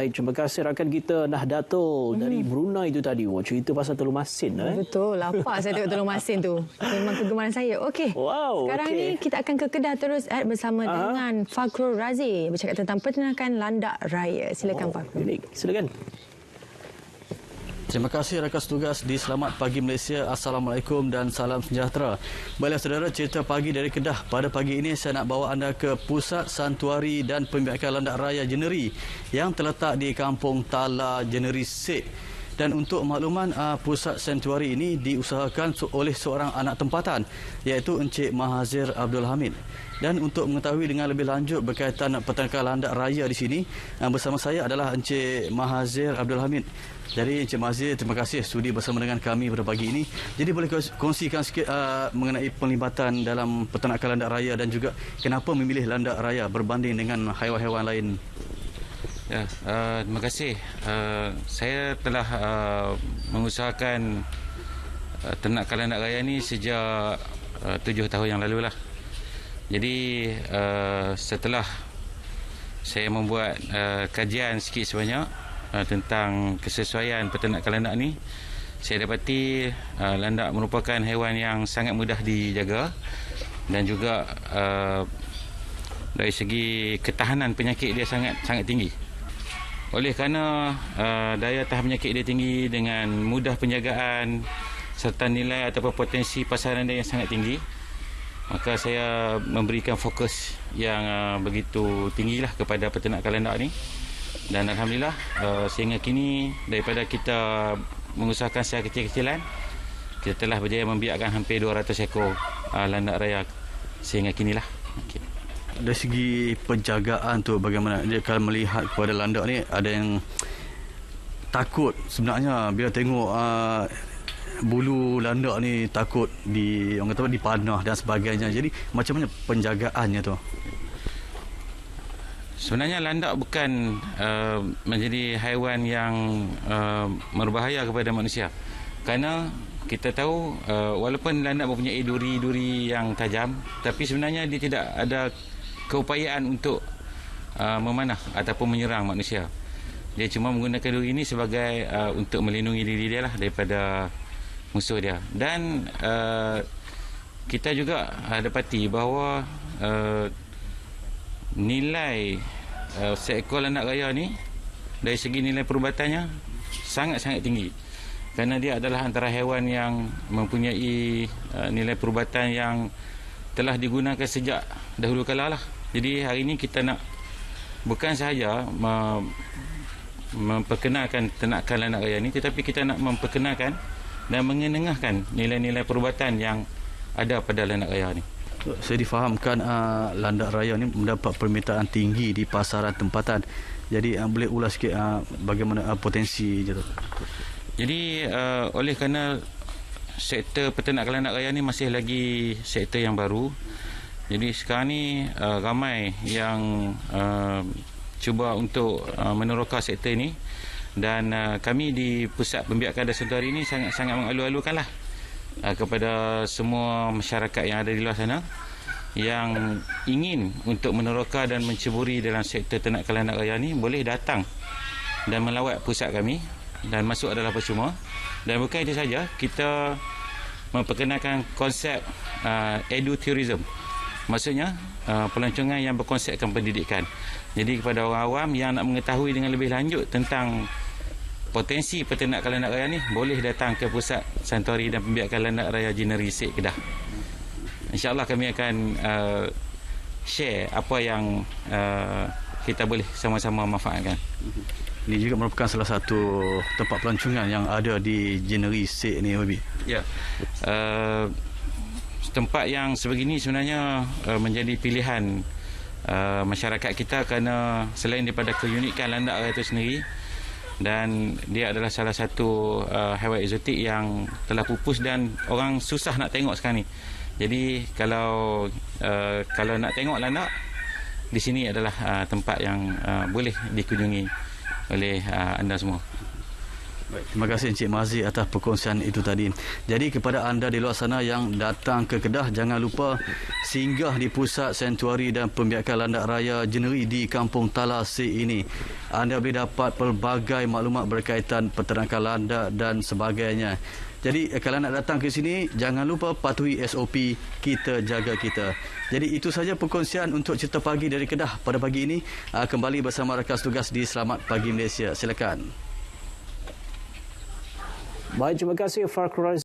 Baik, terima kasih rakan kita Nahdlatul dari Brunei itu tadi. Wah, cerita pasal Telur Masin. Betul, lapar saya tengok Telur Masin tu. Memang kegemaran saya. Okey. Wow, sekarang ni kita akan ke Kedah terus bersama dengan Fakhrul Razi bercakap tentang peternakan landak raya. Silakan Fakhrul. Silakan. Terima kasih rakan setugas di Selamat Pagi Malaysia. Assalamualaikum dan salam sejahtera. Baiklah saudara, cerita pagi dari Kedah. Pada pagi ini saya nak bawa anda ke Pusat Santuari dan Pembiakan Landak Raya Jeneri yang terletak di Kampung Tala Jeneri Sek. Dan untuk makluman, Pusat Santuari ini diusahakan oleh seorang anak tempatan iaitu Encik Mahazir Abdul Hamid. Dan untuk mengetahui dengan lebih lanjut berkaitan peternakan landak raya di sini, bersama saya adalah Encik Mahazir Abdul Hamid. Jadi Encik Mahazir, terima kasih sudi bersama dengan kami pada pagi ini. Jadi boleh kongsikan sikit mengenai pelibatan dalam peternakan landak raya dan juga kenapa memilih landak raya berbanding dengan haiwan-haiwan lain? Ya, terima kasih. Saya telah mengusahakan ternakan landak raya ini sejak 7 tahun yang lalu lah. Jadi setelah saya membuat kajian sikit sebanyak tentang kesesuaian peternakan landak ni, saya dapati landak merupakan haiwan yang sangat mudah dijaga dan juga dari segi ketahanan penyakit dia sangat tinggi. Oleh kerana daya tahan penyakit dia tinggi dengan mudah penjagaan serta nilai ataupun potensi pasaran dia yang sangat tinggi, maka saya memberikan fokus yang begitu tinggilah kepada peternakan landak ni. Dan alhamdulillah sehingga kini daripada kita mengusahakan secara kecil-kecilan, kita telah berjaya membiakkan hampir 200 ekor landak raya sehingga kinilah. Okay. Dari segi penjagaan tu bagaimana? Dia kalau melihat kepada landak ni, ada yang takut sebenarnya bila tengok bulu landak ni, takut orang kata dipanah dan sebagainya. Jadi macam mana penjagaannya tu? Sebenarnya landak bukan menjadi haiwan yang berbahaya kepada manusia. Kerana kita tahu walaupun landak mempunyai duri-duri yang tajam, tapi sebenarnya dia tidak ada keupayaan untuk memanah ataupun menyerang manusia. Dia cuma menggunakan duri ini sebagai untuk melindungi diri dia lah daripada musuh dia. Dan kita juga dapati bahawa nilai seekor landak raya ni dari segi nilai perubatannya sangat-sangat tinggi, kerana dia adalah antara haiwan yang mempunyai nilai perubatan yang telah digunakan sejak dahulu kala lah. Jadi hari ini kita nak bukan sahaja memperkenalkan ternakan landak raya ni, tetapi kita nak memperkenalkan dan mengenengahkan nilai-nilai perubatan yang ada pada landak raya ni. Saya difahamkan landak raya ni mendapat permintaan tinggi di pasaran tempatan. Jadi boleh ulas sikit bagaimana potensi je tu. Jadi oleh kerana sektor peternakan landak raya ni masih lagi sektor yang baru, jadi sekarang ni ramai yang cuba untuk meneroka sektor ni. Dan kami di Pusat Pembiakan dan Santuari ini sangat-sangat mengalu-alukanlah kepada semua masyarakat yang ada di luar sana yang ingin untuk meneroka dan menceburi dalam sektor ternakan landak raya ni, boleh datang dan melawat pusat kami, dan masuk adalah percuma. Dan bukan itu saja, kita memperkenalkan konsep edutourism. Maksudnya pelancongan yang berkonsepkan pendidikan. Jadi kepada orang awam yang nak mengetahui dengan lebih lanjut tentang potensi peternakan landak raya ni, boleh datang ke Pusat Santuari dan Pembiakan Landak Raya Jeneri Sek Kedah. InsyaAllah kami akan share apa yang kita boleh sama-sama manfaatkan. Ini juga merupakan salah satu tempat pelancongan yang ada di Jeneri Sek ni, Wabi. Ya. Tempat yang sebegini sebenarnya menjadi pilihan masyarakat kita kerana selain daripada keunikan landak raya itu sendiri, dan dia adalah salah satu haiwan eksotik yang telah pupus dan orang susah nak tengok sekarang ni. Jadi kalau nak tengok landak, di sini adalah tempat yang boleh dikunjungi oleh anda semua. Baik, terima kasih Encik Mazli atas perkongsian itu tadi. Jadi kepada anda di luar sana yang datang ke Kedah, jangan lupa singgah di pusat Santuari dan Pembiakan Landak Raya Jeneri di Kampung Talasih ini. Anda boleh dapat pelbagai maklumat berkaitan peternakan landak dan sebagainya. Jadi kalau nak datang ke sini, jangan lupa patuhi SOP, kita jaga kita. Jadi itu saja perkongsian untuk Cerita Pagi dari Kedah pada pagi ini. Kembali bersama rakan tugas di Selamat Pagi Malaysia. Silakan. Baik, terima kasih Farquhar